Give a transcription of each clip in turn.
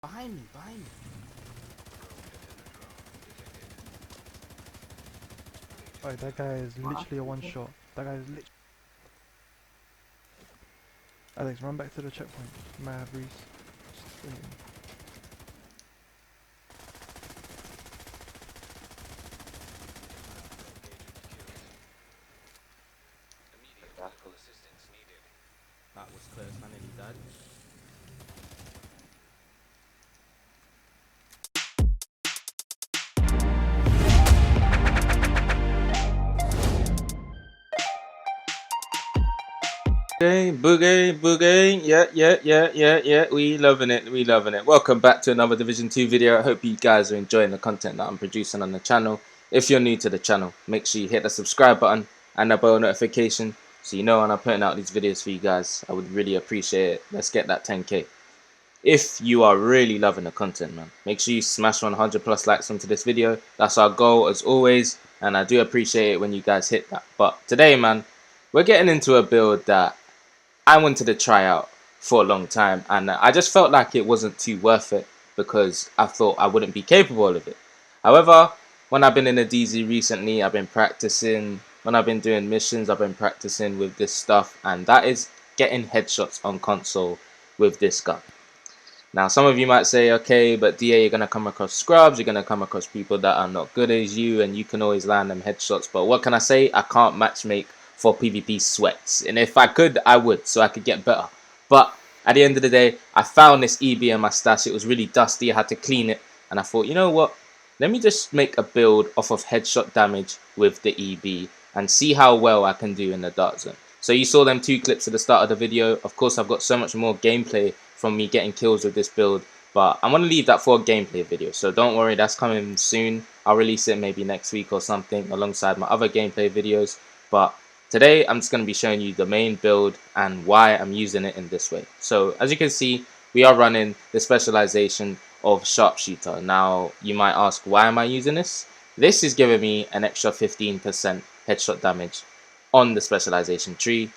Behind me, behind me. Alright, that guy is literally a one shot. That guy is literally. Alex, run back to the checkpoint. You might have Reese. Just waiting. That was close, man, and he died. Boogie, boogie, yeah. We loving it. Welcome back to another Division 2 video. I hope you guys are enjoying the content that I'm producing on the channel. If you're new to the channel, make sure you hit the subscribe button and the bell notification so you know when I'm putting out these videos for you guys. I would really appreciate it. Let's get that 10k. If you are really loving the content, man, make sure you smash 100 plus likes onto this video. That's our goal as always, and I do appreciate it when you guys hit that. But today, man, we're getting into a build that I wanted to try out for a long time, and I just felt like it wasn't too worth it because I thought I wouldn't be capable of it. However, when I've been in a DZ recently, I've been practicing. When I've been doing missions, I've been practicing with this stuff, and that is getting headshots on console with this gun. Now, some of you might say, okay, but DA, you're going to come across scrubs, you're going to come across people that are not good as you, and you can always land them headshots. But what can I say? I can't matchmake for PvP sweats. And if I could, I would, so I could get better. But at the end of the day, I found this EB in my stash. It was really dusty. I had to clean it. And I thought, you know what? Let me just make a build off of headshot damage with the EB and see how well I can do in the dark zone. So you saw them 2 clips at the start of the video. Of course, I've got so much more gameplay from me getting kills with this build, but I'm going to leave that for a gameplay video, so don't worry, that's coming soon. I'll release it maybe next week or something alongside my other gameplay videos. But today I'm just going to be showing you the main build and why I'm using it in this way. So as you can see, we are running the specialization of sharpshooter. Now you might ask, why am I using this? This is giving me an extra 15% headshot damage on the specialization tree.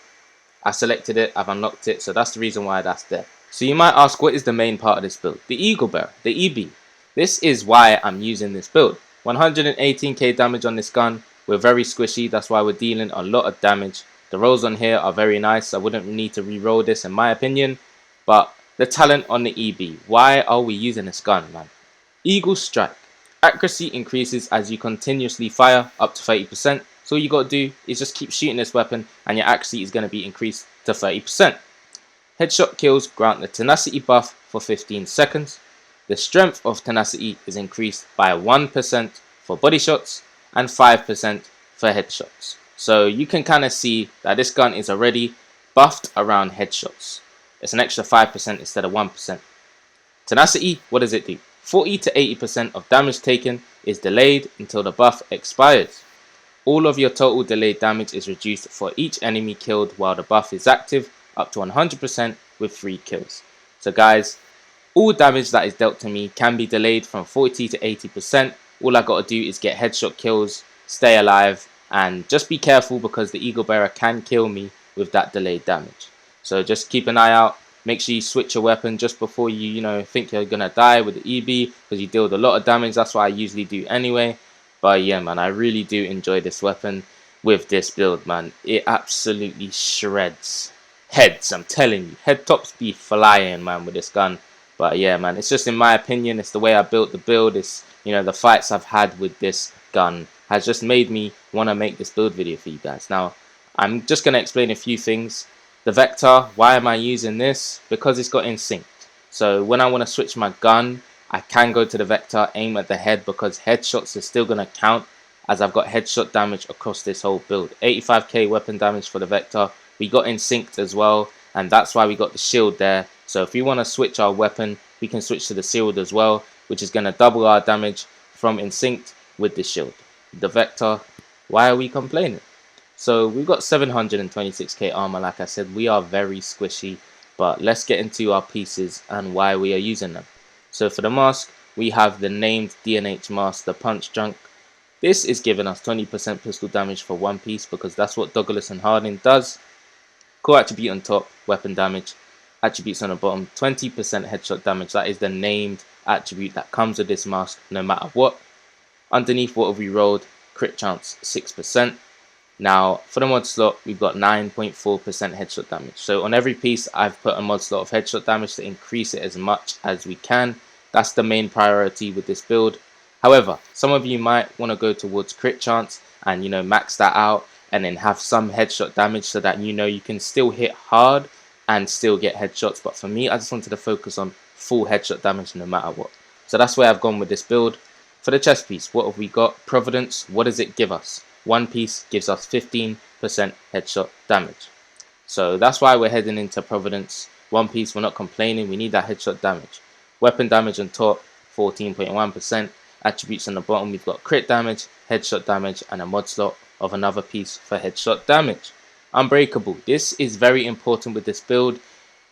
I selected it, I've unlocked it, so that's the reason why that's there. So you might ask, what is the main part of this build? The Eagle Bearer, the EB. This is why I'm using this build. 118k damage on this gun. We're very squishy, that's why we're dealing a lot of damage. The rolls on here are very nice. I wouldn't need to re-roll this in my opinion. But the talent on the EB. Why are we using this gun, man? Eagle Strike. Accuracy increases as you continuously fire up to 30%. So all you got to do is just keep shooting this weapon and your accuracy is going to be increased to 30%. Headshot kills grant the tenacity buff for 15 seconds. The strength of tenacity is increased by 1% for body shots and 5% for headshots. So you can kind of see that this gun is already buffed around headshots. It's an extra 5% instead of 1%. Tenacity, what does it do? 40 to 80% of damage taken is delayed until the buff expires. All of your total delayed damage is reduced for each enemy killed while the buff is active, up to 100% with 3 kills. So guys, all damage that is dealt to me can be delayed from 40 to 80%. All I got to do is get headshot kills, stay alive, and just be careful because the Eagle Bearer can kill me with that delayed damage. So just keep an eye out. Make sure you switch your weapon just before you think you're gonna die with the EB, because you deal a lot of damage. That's what I usually do anyway. But yeah, man, I really do enjoy this weapon with this build, man. It absolutely shreds heads. I'm telling you, head tops be flying, man, with this gun. But yeah, man, it's just in my opinion, it's the way I built the build. It's the fights I've had with this gun has just made me want to make this build video for you guys. Now, I'm just gonna explain a few things. The Vector, why am I using this? Because it's got instinct. So when I want to switch my gun, I can go to the Vector, aim at the head, because headshots are still going to count, as I've got headshot damage across this whole build. 85k weapon damage for the Vector. We got instinct as well, and that's why we got the shield there. So if we want to switch our weapon, we can switch to the shield as well, which is going to double our damage from instinct with the shield. The Vector, why are we complaining? So we've got 726k armor, like I said. We are very squishy, but let's get into our pieces and why we are using them. So for the mask, we have the named DNH mask, the Punch Drunk. This is giving us 20% pistol damage for one piece because that's what Douglas and Harding does. Core attribute on top, weapon damage. attributes on the bottom, 20% headshot damage. That is the named attribute that comes with this mask no matter what. Underneath, what have we rolled? Crit chance 6%. Now for the mod slot, we've got 9.4% headshot damage. So on every piece, I've put a mod slot of headshot damage to increase it as much as we can. That's the main priority with this build. However, some of you might want to go towards crit chance and max that out and then have some headshot damage so that you can still hit hard and still get headshots. But for me, I just wanted to focus on full headshot damage no matter what. So that's where I've gone with this build. For the chest piece, what have we got? Providence, what does it give us? One piece gives us 15% headshot damage. So that's why we're heading into Providence. One piece, we're not complaining, we need that headshot damage. Weapon damage on top, 14.1%. Attributes on the bottom, we've got crit damage, headshot damage, and a mod slot of another piece for headshot damage. Unbreakable. This is very important with this build.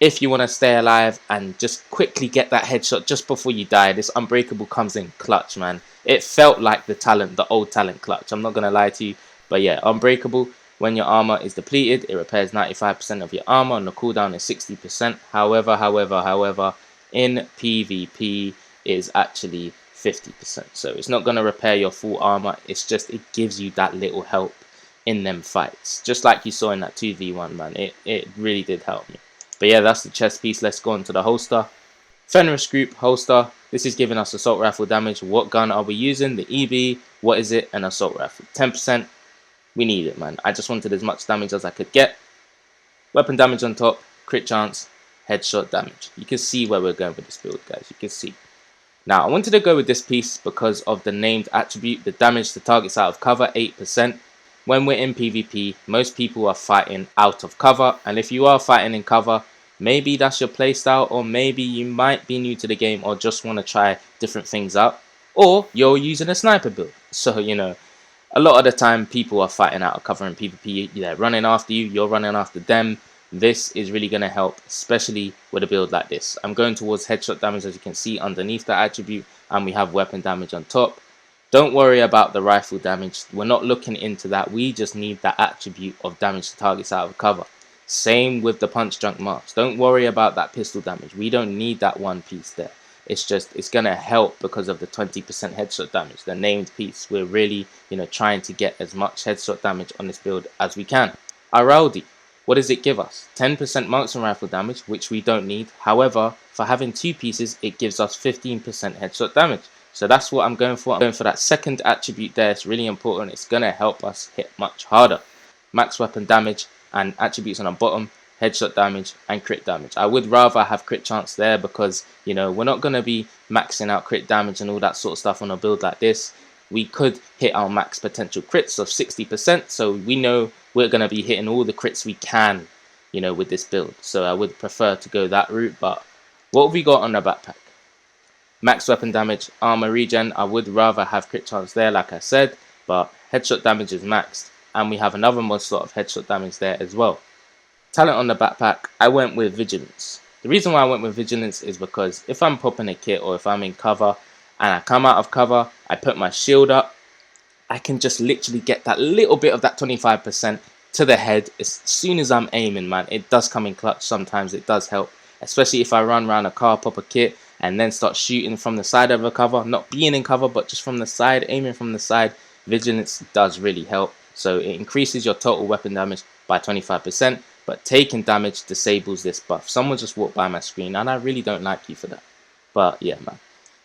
If you want to stay alive and just quickly get that headshot just before you die, this Unbreakable comes in clutch, man. It felt like the old talent clutch. I'm not going to lie to you. But yeah, Unbreakable, when your armor is depleted, it repairs 95% of your armor and the cooldown is 60%. However, in PvP is actually 50%. So it's not going to repair your full armor. It's just, it gives you that little help in them fights. Just like you saw in that 2v1, man. It really did help me. But yeah, that's the chest piece. Let's go on to the holster. Fenris Group holster. This is giving us assault rifle damage. What gun are we using? The EB. What is it? An assault rifle. 10%. We need it, man. I just wanted as much damage as I could get. Weapon damage on top. Crit chance. Headshot damage. You can see where we're going with this build, guys. You can see. Now, I wanted to go with this piece because of the named attribute. The damage to targets out of cover, 8%. When we're in PvP, most people are fighting out of cover. And if you are fighting in cover, maybe that's your playstyle, or maybe you might be new to the game or just want to try different things out, or you're using a sniper build. So, a lot of the time people are fighting out of cover in PvP. They're running after you, you're running after them. This is really going to help, especially with a build like this. I'm going towards headshot damage, as you can see underneath that attribute, and we have weapon damage on top. Don't worry about the rifle damage. We're not looking into that. We just need that attribute of damage to targets out of cover. Same with the punch drunk marks. Don't worry about that pistol damage. We don't need that one piece there. It's just, it's going to help because of the 20% headshot damage, the named piece. We're really, trying to get as much headshot damage on this build as we can. Araldi, what does it give us? 10% marksman rifle damage, which we don't need. However, for having two pieces, it gives us 15% headshot damage. So that's what I'm going for. I'm going for that second attribute there. It's really important. It's going to help us hit much harder. Max weapon damage and attributes on the bottom, headshot damage and crit damage. I would rather have crit chance there because, we're not going to be maxing out crit damage and all that sort of stuff on a build like this. We could hit our max potential crits of 60%. So we know we're going to be hitting all the crits we can, with this build. So I would prefer to go that route. But what have we got on the backpack? Max weapon damage, armor regen. I would rather have crit chance there, like I said, but headshot damage is maxed, and we have another mod slot of headshot damage there as well. Talent on the backpack, I went with vigilance. The reason why I went with vigilance is because if I'm popping a kit or if I'm in cover and I come out of cover, I put my shield up, I can just literally get that little bit of that 25% to the head as soon as I'm aiming, man. It does come in clutch sometimes. It does help, especially if I run around a car, pop a kit, and then start shooting from the side of a cover, not being in cover, but just from the side, aiming from the side. Vigilance does really help. So it increases your total weapon damage by 25%, but taking damage disables this buff. Someone just walked by my screen, and I really don't like you for that. But yeah, man.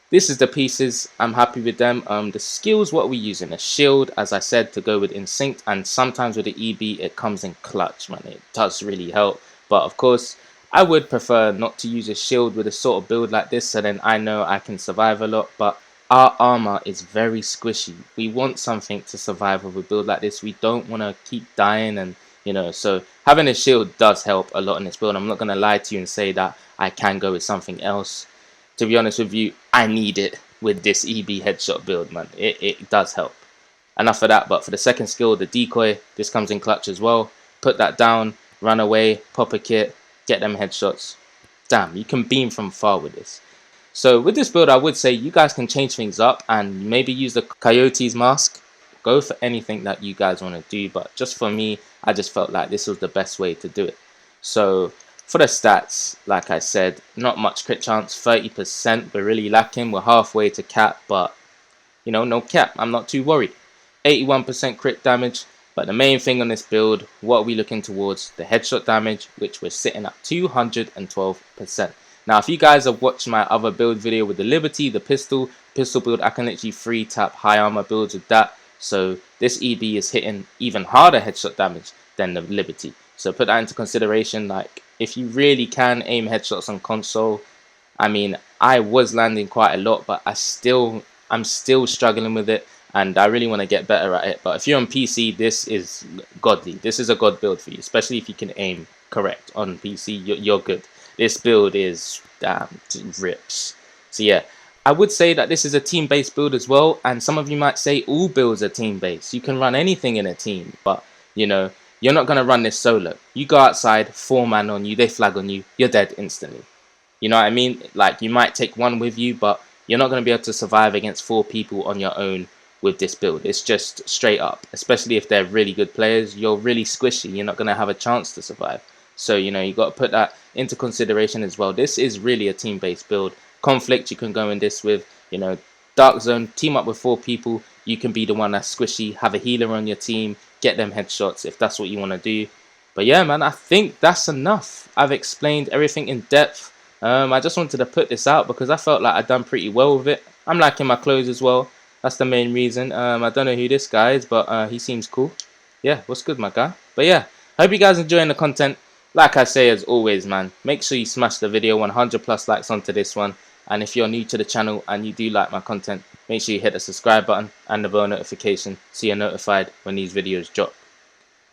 This is the pieces. I'm happy with them. The skills, what we're using, a shield, as I said, to go with Instinct, and sometimes with the EB, it comes in clutch, man. It does really help. But of course, I would prefer not to use a shield with a sort of build like this, so then I know I can survive a lot. But our armor is very squishy. We want something to survive with a build like this. We don't want to keep dying, and so having a shield does help a lot in this build. I'm not going to lie to you and say that I can go with something else. To be honest with you, I need it with this EB headshot build, man. It does help. Enough of that, but for the second skill, the decoy, this comes in clutch as well. Put that down, run away, pop a kit, get them headshots. Damn, you can beam from far with this. So with this build, I would say you guys can change things up and maybe use the Coyote's mask. Go for anything that you guys want to do, but just for me, I just felt like this was the best way to do it. So For the stats, like I said, not much crit chance, 30%. We're really lacking. We're halfway to cap, but you know, no cap. I'm not too worried. 81% crit damage, but the main thing on this build, what are we looking towards? The headshot damage, which we're sitting at 212%. Now, if you guys have watched my other build video with the Liberty, the pistol build, I can literally free tap high armor builds with that. So this EB is hitting even harder headshot damage than the Liberty. So put that into consideration. Like, if you really can aim headshots on console, I mean, I was landing quite a lot, but I'm still struggling with it, and I really want to get better at it. But if you're on PC, this is godly. This is a god build for you, especially if you can aim correct on PC. You're good. This build is damn rips. So yeah, I would say that this is a team-based build as well, and some of you might say all builds are team-based. You can run anything in a team, but you know, you're not going to run this solo. You go outside, 4-man on you, they flag on you, you're dead instantly. You know what I mean? Like, you might take one with you, but you're not going to be able to survive against 4 people on your own with this build. It's just straight up, especially if they're really good players. You're really squishy. You're not going to have a chance to survive. So, you know, you got to put that into consideration as well. This is really a team-based build. Conflict, you can go in this with, you know, Dark Zone, team up with 4 people. You can be the one that's squishy, have a healer on your team, get them headshots if that's what you want to do. But yeah, man, I think that's enough. I've explained everything in depth. I just wanted to put this out because I felt like I'd done pretty well with it. I'm liking my clothes as well. That's the main reason. I don't know who this guy is, but he seems cool. Yeah, what's good, my guy? But yeah, hope you guys enjoying the content. Like I say, as always, man, make sure you smash the video, 100+ likes onto this one. And if you're new to the channel and you do like my content, make sure you hit the subscribe button and the bell notification so you're notified when these videos drop.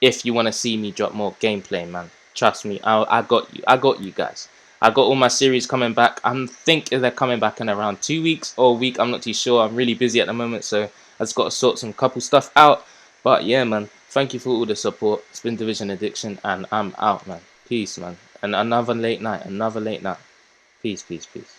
If you want to see me drop more gameplay, man, trust me, I got you. I got you guys. I got all my series coming back. I think they're coming back in around 2 weeks or a week. I'm not too sure. I'm really busy at the moment, so I just got to sort some couple stuff out. But yeah, man, thank you for all the support. It's been Division Addiction, and I'm out, man. Peace, man. And another late night. Peace, peace, peace.